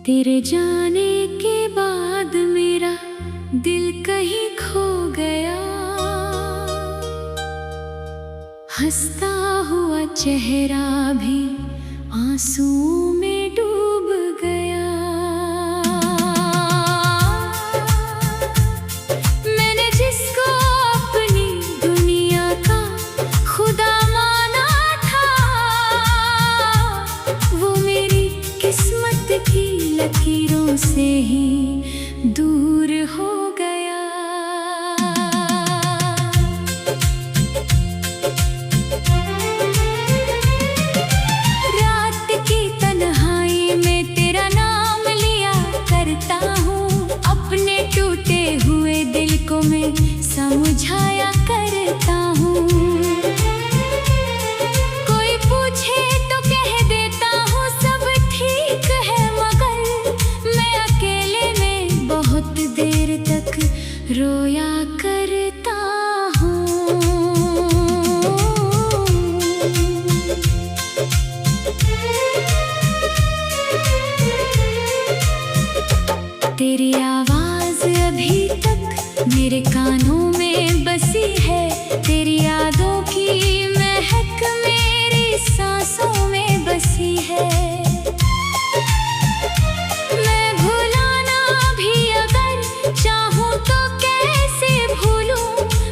तेरे जाने के बाद मेरा दिल कहीं खो गया, हंसता हुआ चेहरा भी आंसुओं में डूब गया। मैंने जिसको अपनी दुनिया का खुदा माना था, वो मेरी किस्मत की लकीरों से ही दूर हो गया। रात की तन्हाई में तेरा नाम लिया करता हूँ, अपने टूटे हुए दिल को मैं समझाया करता हूँ। कोई पूछे तो कह देता हूँ सब ठीक है, मगर मैं अकेले में बहुत देर तक रोया करता हूँ। तेरी आवाज अभी तक मेरे कानों में बसी है, तेरी यादों की महक मेरी सांसों में बसी है। मैं भुलाना भी अगर चाहूँ तो कैसे भूलूं,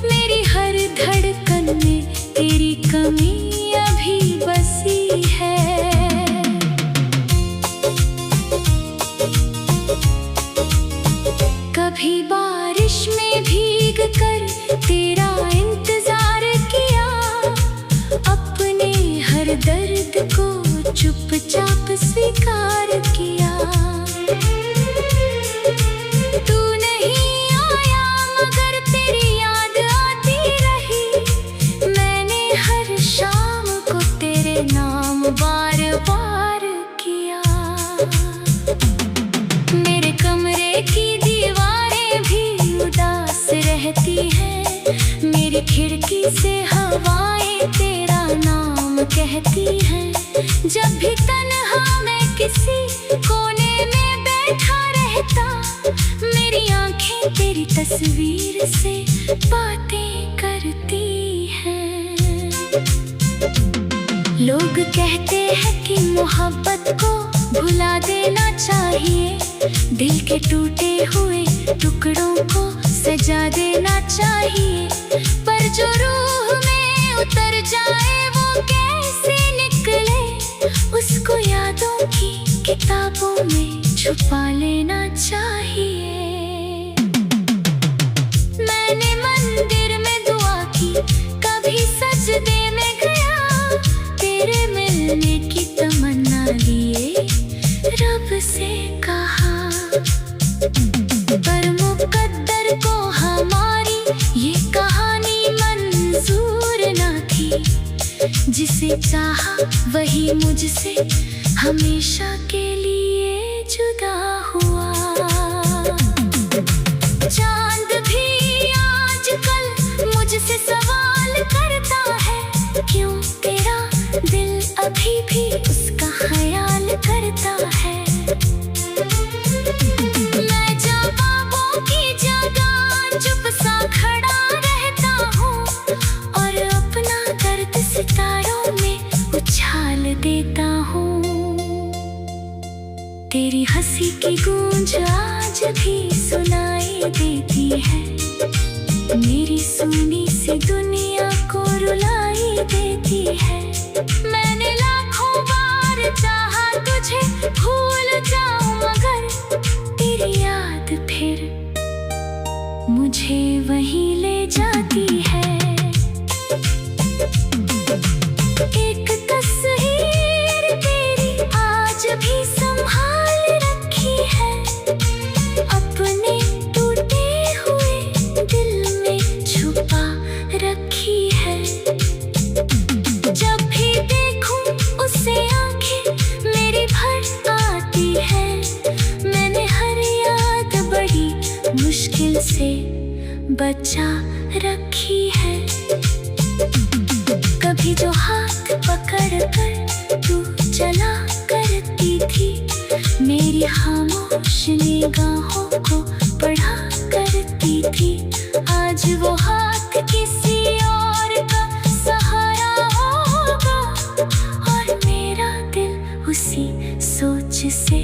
मेरी हर धड़कन में तेरी कमी अभी बसी है। कभी बारिश में भीग कर तेरा इंतजार किया, अपने हर दर्द को चुपचाप स्वीकार किया। तू नहीं आया मगर तेरी याद आती रही, मैंने हर शाम को तेरे नाम बार बार किया। मेरे कमरे की दीवारें भी उदास रहती हैं, मेरी खिड़की से हवाएं तेरा नाम कहती हैं। जब भी तन्हा मैं किसी कोने में बैठा रहता, मेरी आंखें तेरी तस्वीर से बातें करती हैं। लोग कहते हैं कि मोहब्बत को भुला देना चाहिए, दिल के टूटे हुए टुकड़ों को सजा देना चाहिए, पर जो रूह में उतर जाए वो कैसे निकले, उसको यादों की किताबों में छुपा लेना चाहिए। मैंने मंदिर में दुआ की, कभी सजदे में गया, तेरे मिलने की तमन्ना लिए रब से कहा, पर मुकद्दर को हमारी ये कहानी मंजूर न थी। जिसे चाहा वही मुझसे हमेशा के लिए जुदा हुआ। चांद भी आजकल मुझसे सवाल करता है, क्यों तेरा दिल अभी भी उसका ख्याल करता है। मैं जवाबों की जगह चुप सा खड़ा रहता हूँ, और अपना दर्द सितारों में उछाल देता हूँ। तेरी हंसी की गूंज आज भी सुनाई देती है, मेरी सुनी सी दुनिया को रुलाई देती है। मैंने लाखों बार चाहा तुझे भूल जाऊं, मगर तेरी याद फिर मुझे वहीं ले जाती है। एक तस्वीर तेरी आज भी संभाल रखी है, अपने टूटे हुए दिल में छुपा रखी है। जब भी देखूं उसे आंखें मेरी भर आती है, मैंने हर याद बड़ी मुश्किल से बचा रखी है। कभी जो हाथ पकड़ कर तू चला करती थी, मेरी तेरी खामोश निगाहों को पढ़ा करती थी। आज वो हाथ किसी और का सहारा होगा और मेरा दिल उसी सोच से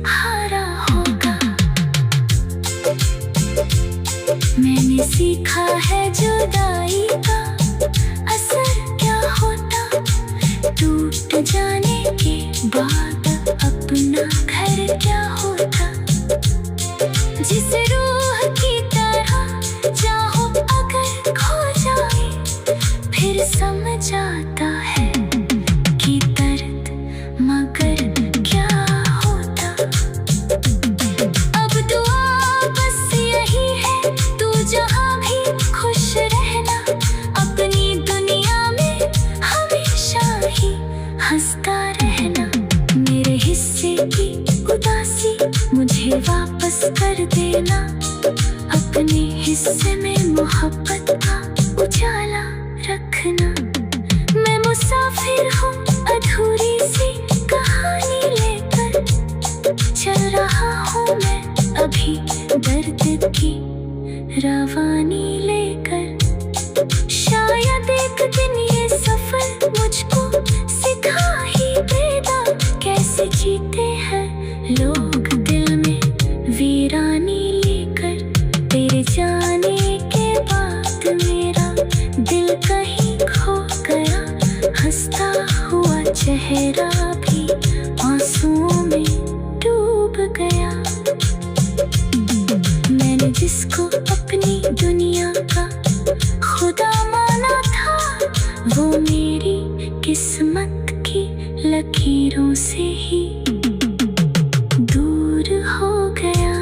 हारा होगा। मैंने सीखा है जुदाई का असर क्या होता, टूट जाने के बाद अपना घर क्या होता। जिस रूह की तरह चाहो अगर खो जाए, फिर समझ आता है कि दर्द मगर क्या होता। अब दुआ बस यही है, तू जहाँ भी खुश रहना, अपनी दुनिया में हमेशा ही हंसता रहना। मेरे हिस्से की उदासी मुझे वापस कर देना, अपने हिस्से में मोहब्बत का उजाला रखना। मैं मुसाफिर हूँ अधूरी सी कहानी लेकर, चल रहा हूँ मैं अभी दर्द की रवानी लेकर। शायद एक दिन ये सफर मुझको सिखा ही देगा, कैसे जीते हैं लोग दिल में वीरानी लेकर। तेरे जाने के बाद मेरा दिल कहीं खो गया, हंसता हुआ चेहरा भी आंसुओं में डूब गया। मैंने जिसको अपनी दुनिया का खुदा माना था, वो मेरी किस्मत की लकीरों से ही दूर हो गया।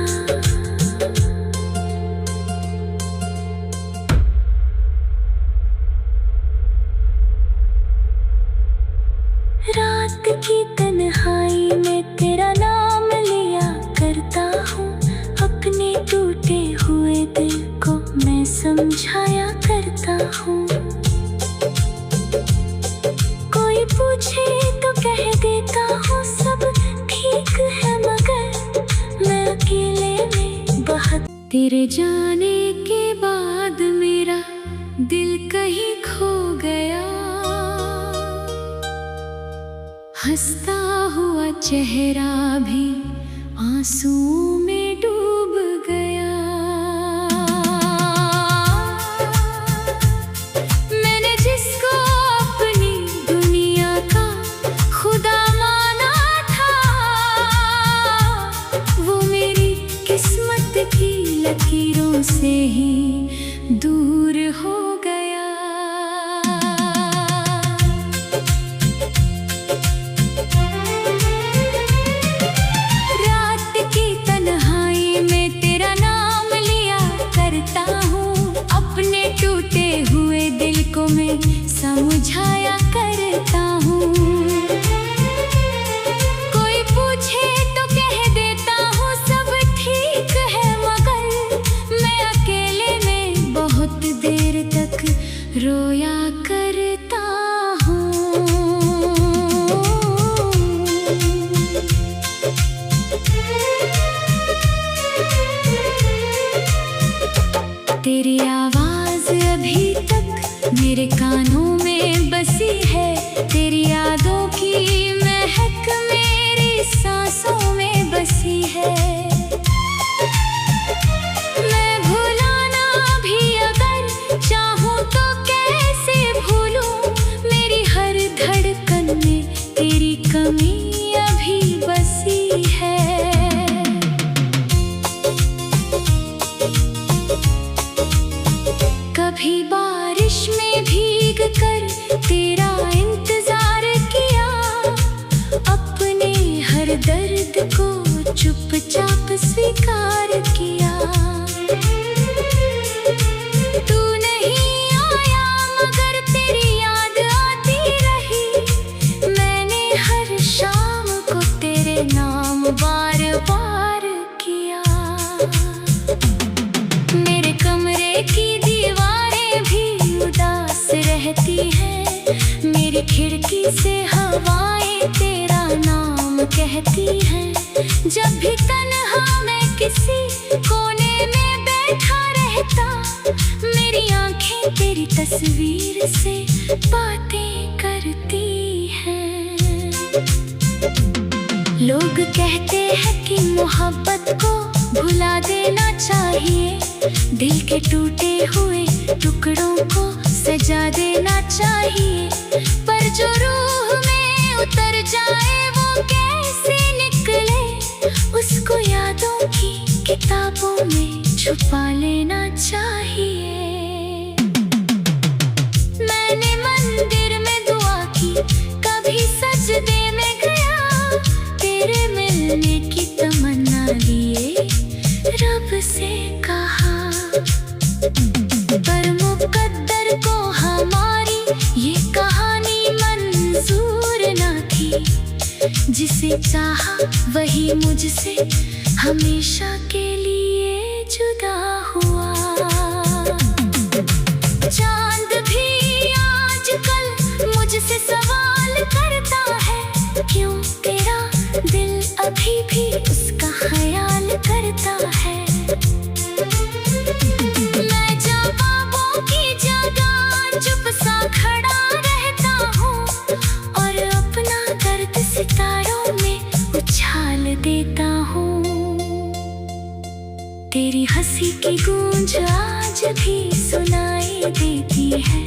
रात की तन्हाई में तेरा नाम लिया करता हूँ, अपने टूटे हुए दिल को मैं समझाया करता हूँ। कोई पूछे तो कह देता हूँ सब ठीक है, मगर मैं अकेले में बहुत। तेरे जाने के बाद मेरा दिल कहीं खो गया, हंसता हुआ चेहरा भी आंसुओं में डूब गया। मैंने जिसको अपनी दुनिया का खुदा माना था, वो मेरी किस्मत की लकीरों से ही दूर हो गया। रात की तन्हाई में तेरा नाम लिया करता हूँ, अपने टूटे हुए दिल को मैं समझाया करता हूँ। कोई पूछे तो कह देता हूँ सब ठीक है, मगर मैं अकेले में बहुत देर तक रोया करता हूँ। तेरी आवाज अभी तक मेरे कानों में बसी है, तेरी यादों की महक मेरी सांसों में बसी है। मैं भुलाना भी अगर चाहूँ तो कैसे भूलूं, मेरी हर धड़कन में तेरी कमी अभी बसी है। कभी बारिश में भीग कर तेरा इंतजार किया, अपने हर दर्द को चुपचाप स्वीकार किया। तू नहीं आया मगर तेरी याद आती रही, मैंने हर शाम को तेरे नाम बार बार किया। मेरे कमरे की दीवारें भी उदास रहती हैं, मेरी खिड़की से हवाएं तेरा नाम कहती हैं। जब भी तन्हा मैं किसी कोने में बैठा रहता, मेरी आंखें तेरी तस्वीर से बातें करती हैं। लोग कहते हैं कि मोहब्बत को भुला देना चाहिए, दिल के टूटे हुए टुकड़ों को सजा देना चाहिए, पर जो रूह में उतर जाए वो कैसे निकले, उसको यादों की किताबों में छुपा लेना चाहिए। मैंने मंदिर में दुआ की, कभी सजदे में गया, तेरे मिलने की तमन्ना लिए रब से कहा, पर मुकद्दर को हमारी ये कहानी मंजूर न थी। जिसे चाहा वही मुझसे हमेशा के लिए जुदा हुआ। चांद भी आजकल मुझसे सवाल करता है, क्यों तेरा दिल अभी भी उसका ख्याल करता है। मैं जवाबों की जगह चुप सा खड़ा रहता हूँ, और अपना दर्द सितारों में उछाल देता हूँ। तेरी हंसी की गूंज आज भी सुनाई देती है,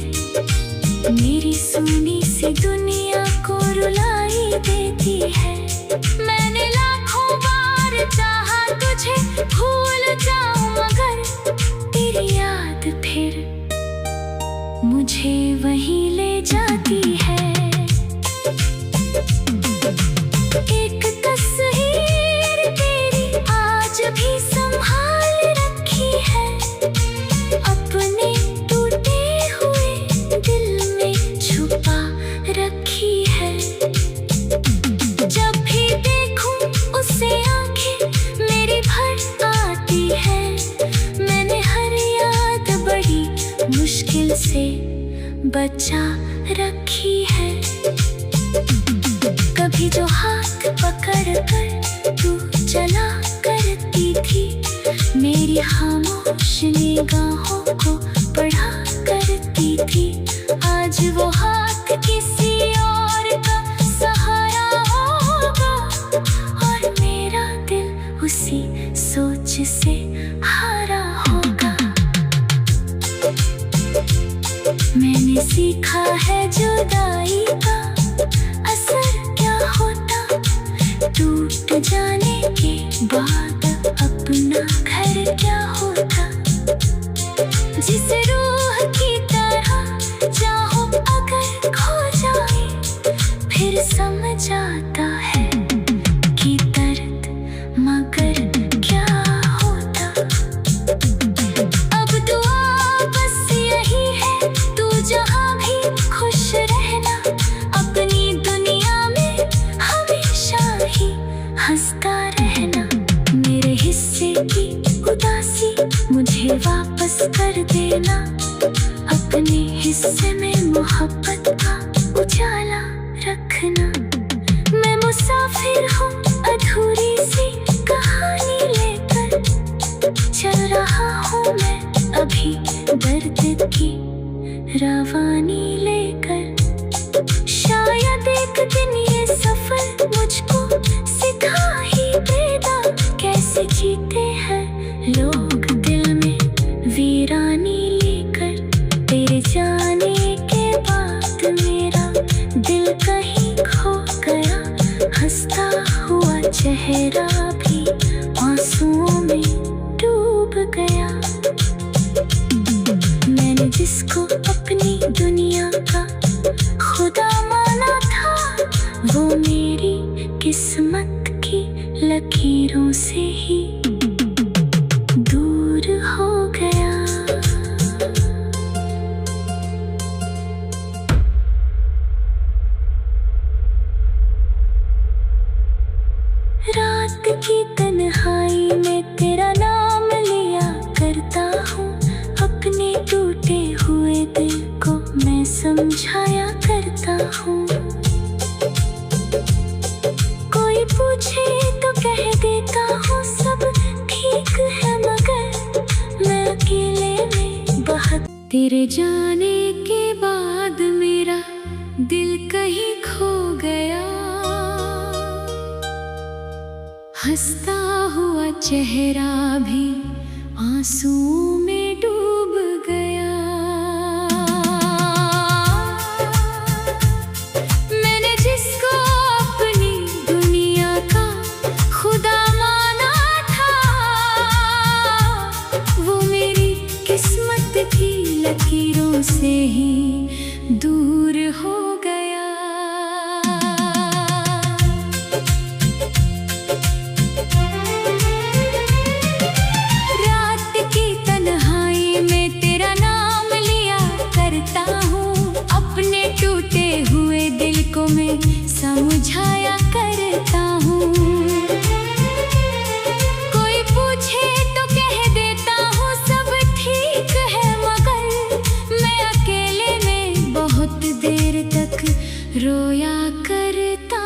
मेरी सुनी सी दुनिया को रुलाई देती है। मैंने लाखों बार चाहा तुझे भूल जाऊं, मगर तेरी याद फिर मुझे वहीं ले जाती है। एक तस्वीर तेरी आज भी संभाल रखी है, अपने टूटे हुए दिल में छुपा रखी है। जब भी देखूं उसे आंखें मेरी भर आती है, मैंने हर याद बड़ी मुश्किल से बचा रखी है। कभी जो हाथ पकड़ कर तू चला करती थी, मेरी खामोश निगाहों को पढ़ा करती थी, आज वो हाथ किसी और का सहारा होगा, और मेरा दिल उसी सोच से हारा होगा। मैंने सीखा है जुदाई का असर क्या होता, टूट जाने के बाद अपना घर क्या होता। जिस रूह की तरह चाहो अगर खो जाए, फिर समझ आता है कि दर्द मगर क्या होता। अब दुआ बस यही है, तू जहाँ भी खुश रहना, अपनी दुनिया में हमेशा ही हंसता रहना। मेरे हिस्से की उदासी मुझे वापस कर देना, अपने हिस्से में मोहब्बत का उजाला रखना। मैं मुसाफिर हूँ अधूरी सी कहानी लेकर, चल रहा हूँ मैं अभी दर्द की रवानी लेकर। शायद एक दिन ये सफर मुझको सिखा ही देगा, कैसे जीते हैं लोग दिल में वीरानी लेकर। तेरे जाने के बाद मेरा दिल कहीं खो गया, हंसता हुआ चेहरा भी आंसुओं में डूब गया। मैंने जिसको अपनी दुनिया का खुदा माना था, वो मेरी किस्मत की लकीरों से ही दूर हो गया। रात की तन्हाई में तेरा नाम लिया करता हूँ, अपने टूटे हुए दिल को मैं समझाया करता हूँ। कोई पूछे तो कह तेरे जाने के बाद मेरा दिल कहीं खो गया, हंसता हुआ चेहरा भी आंसुओं में डूब गया। मैंने जिसको अपनी दुनिया का खुदा माना था, वो मेरी किस्मत की लकीरों से ही दूर हो गया। रात की तन्हाई में तेरा नाम लिया करता हूँ, अपने टूटे हुए दिल को मैं समझाया करता हूँ। कोई पूछे तो कह देता हूँ सब ठीक है, मगर मैं अकेले में बहुत देर तक रोया करता